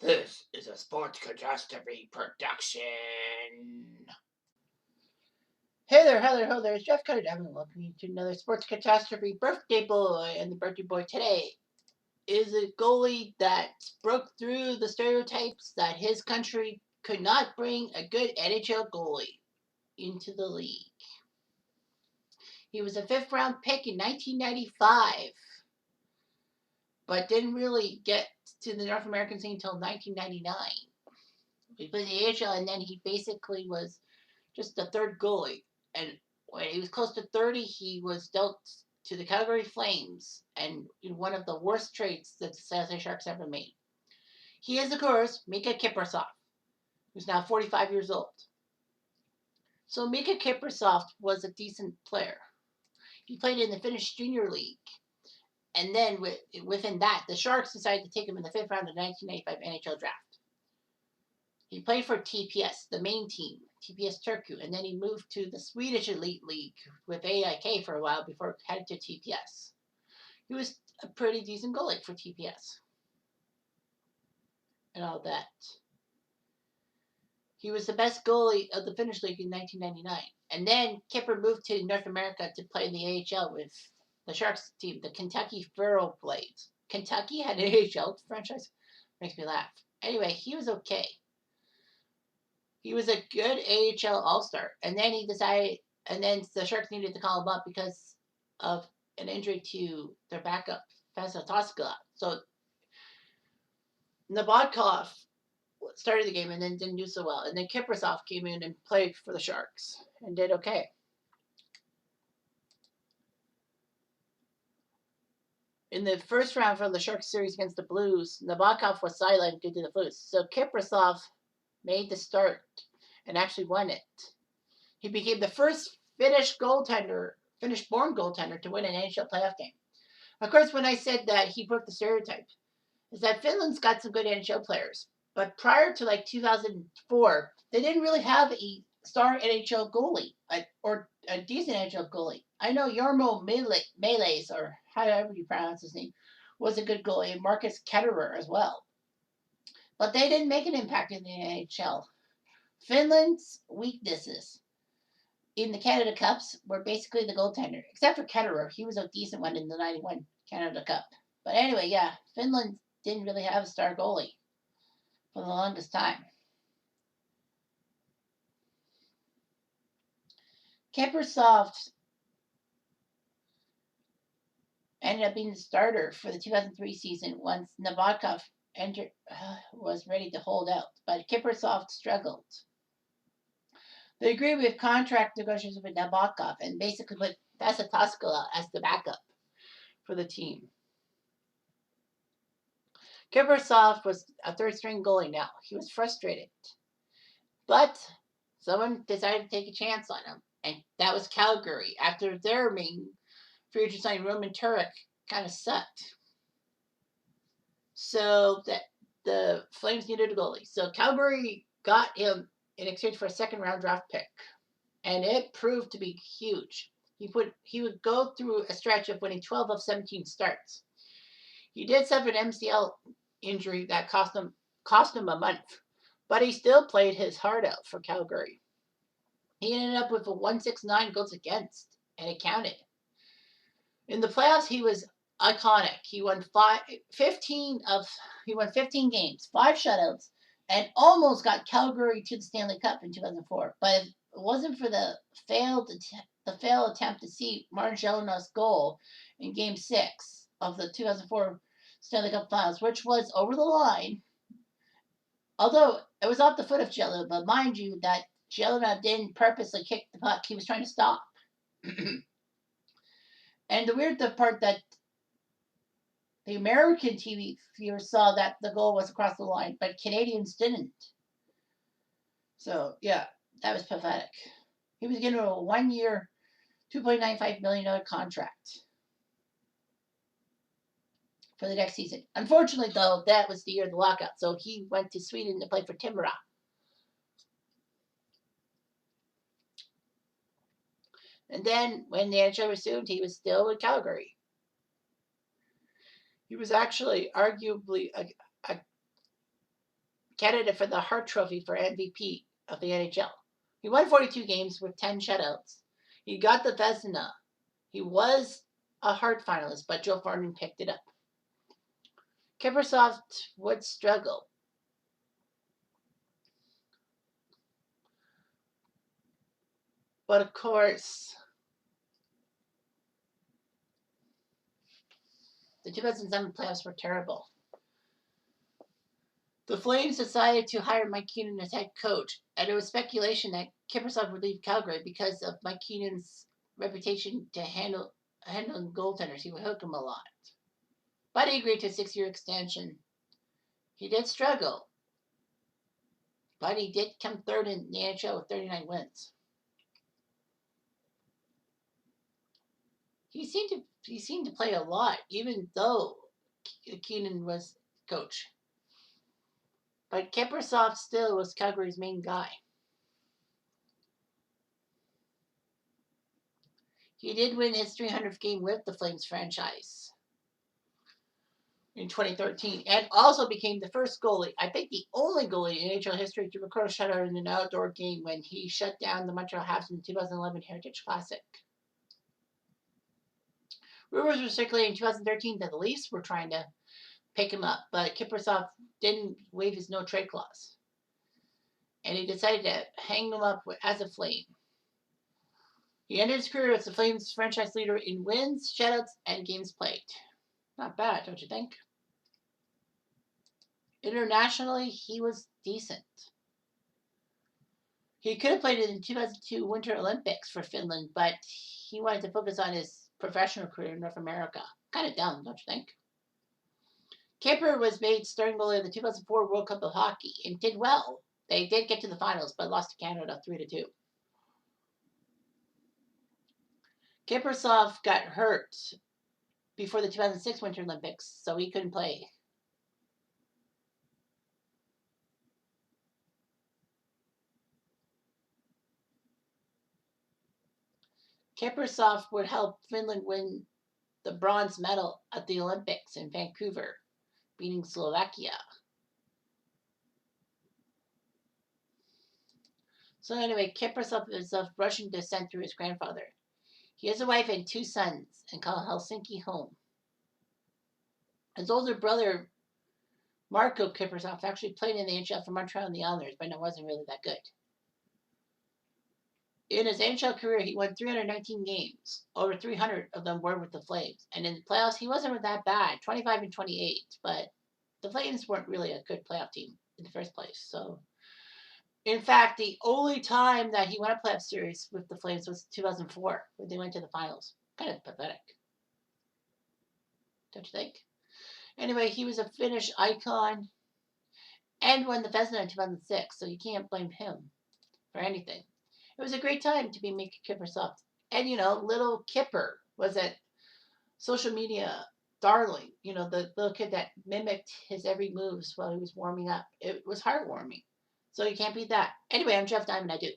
This is a Sports Catastrophe production. Hey there, hello there. It's Jeff Cutter. Welcome you to another Sports Catastrophe birthday boy. And the birthday boy today is a goalie that broke through the stereotypes that his country could not bring a good NHL goalie into the league. He was a 5th round pick in 1995, but didn't really get to the North American scene until 1999. He played the AHL, and then he basically was just the third goalie. And when he was close to 30, he was dealt to the Calgary Flames, and in one of the worst trades that the San Jose Sharks ever made. He is, of course, Mika Kiprasov, who's now 45 years old. So Mika Kiprasov was a decent player. He played in the Finnish Junior League. And then within that, the Sharks decided to take him in the 5th round of the 1985 NHL draft. He played for TPS, the main team, TPS Turku, and then he moved to the Swedish Elite League with AIK for a while before heading to TPS. He was a pretty decent goalie for TPS and all that. He was the best goalie of the Finnish League in 1999. And then Kipper moved to North America to play in the AHL with the Sharks team, the Kentucky Furrow Blades. Kentucky had an AHL franchise? Makes me laugh. Anyway, he was okay. He was a good AHL All-Star. And then the Sharks needed to call him up because of an injury to their backup, Fasa Toskala. So Nabokov started the game and then didn't do so well. And then Kiprasov came in and played for the Sharks and did okay. In the first round for the Sharks series against the Blues, Nabokov was sidelined due to the flu. So Kiprasov made the start and actually won it. He became the first Finnish-born goaltender to win an NHL playoff game. Of course, when I said that he broke the stereotype, is that Finland's got some good NHL players. But prior to 2004, they didn't really have a star NHL goalie or a decent NHL goalie. I know Jarmo Meleis, or however you pronounce his name, was a good goalie, and Marcus Ketterer as well. But they didn't make an impact in the NHL. Finland's weaknesses in the Canada Cups were basically the goaltender, except for Ketterer. He was a decent one in the 91 Canada Cup. But anyway, yeah, Finland didn't really have a star goalie for the longest time. Kiprasov ended up being the starter for the 2003 season once Nabokov was ready to hold out, but Kiprasov struggled. They agreed with contract negotiations with Nabokov and basically put Vesa Toskala as the backup for the team. Kiprasov was a third-string goalie now. He was frustrated. But someone decided to take a chance on him, and that was Calgary. After their main free agent signing, Roman Turek, kind of sucked. So that the Flames needed a goalie. So Calgary got him in exchange for a second-round draft pick, and it proved to be huge. He would go through a stretch of winning 12 of 17 starts. He did suffer an MCL injury that cost him a month, but he still played his heart out for Calgary. He ended up with a 169 goals against, and it counted. In the playoffs, he was iconic. He won 15 games, 5 shutouts, and almost got Calgary to the Stanley Cup in 2004. But if it wasn't for the failed attempt to see Martin Gelinas' goal in Game 6 of the 2004 Stanley Cup Finals, which was over the line, although it was off the foot of Gelinas, but mind you that Gelinas didn't purposely kick the puck. He was trying to stop. And the weird part that the American TV viewers saw that the goal was across the line, but Canadians didn't. So, yeah, that was pathetic. He was given a 1-year, $2.95 million contract for the next season. Unfortunately, though, that was the year of the lockout, so he went to Sweden to play for Timrå. And then, when the NHL resumed, he was still in Calgary. He was actually arguably candidate for the Hart Trophy for MVP of the NHL. He won 42 games with 10 shutouts. He got the Vezina. He was a Hart finalist, but Joe Thornton picked it up. Kiprasov would struggle. But of course, the 2007 playoffs were terrible. The Flames decided to hire Mike Keenan as head coach, and there was speculation that Kiprasov would leave Calgary because of Mike Keenan's reputation to handling goaltenders. He would hook them a lot. But he agreed to a 6-year extension. He did struggle, but he did come third in the NHL with 39 wins. He seemed to play a lot, even though Keenan was coach. But Kiprasov still was Calgary's main guy. He did win his 300th game with the Flames franchise in 2013, and also became the first goalie, I think the only goalie in NHL history to record a shutout in an outdoor game when he shut down the Montreal Habs in the 2011 Heritage Classic. Rumors were circulating in 2013 that the Leafs were trying to pick him up, but Kiprasov didn't waive his no-trade clause, and he decided to hang him up as a Flame. He ended his career as the Flames franchise leader in wins, shutouts, and games played. Not bad, don't you think? Internationally, he was decent. He could have played in the 2002 Winter Olympics for Finland, but he wanted to focus on his professional career in North America. Kind of dumb, don't you think? Kipper was made starting goalie of the 2004 World Cup of Hockey and did well. They did get to the finals, but lost to Canada 3-2. Kiprasov got hurt before the 2006 Winter Olympics, so he couldn't play. Kiprasov would help Finland win the bronze medal at the Olympics in Vancouver, beating Slovakia. So anyway, Kiprasov is of Russian descent through his grandfather. He has a wife and 2 sons and call Helsinki home. His older brother, Marco Kiprasov, actually played in the NHL for Montreal and the Islanders, but it wasn't really that good. In his NHL career, he won 319 games. Over 300 of them were with the Flames. And in the playoffs, he wasn't that bad, 25-28. But the Flames weren't really a good playoff team in the first place. So, in fact, the only time that he won a playoff series with the Flames was 2004, when they went to the finals. Kind of pathetic. Don't you think? Anyway, he was a Finnish icon and won the Vezina in 2006, so you can't blame him for anything. It was a great time to be Mika Kiprasov. And, little Kipper was a social media darling. The little kid that mimicked his every moves while he was warming up. It was heartwarming. So you can't beat that. Anyway, I'm Jeff Diamond. I do.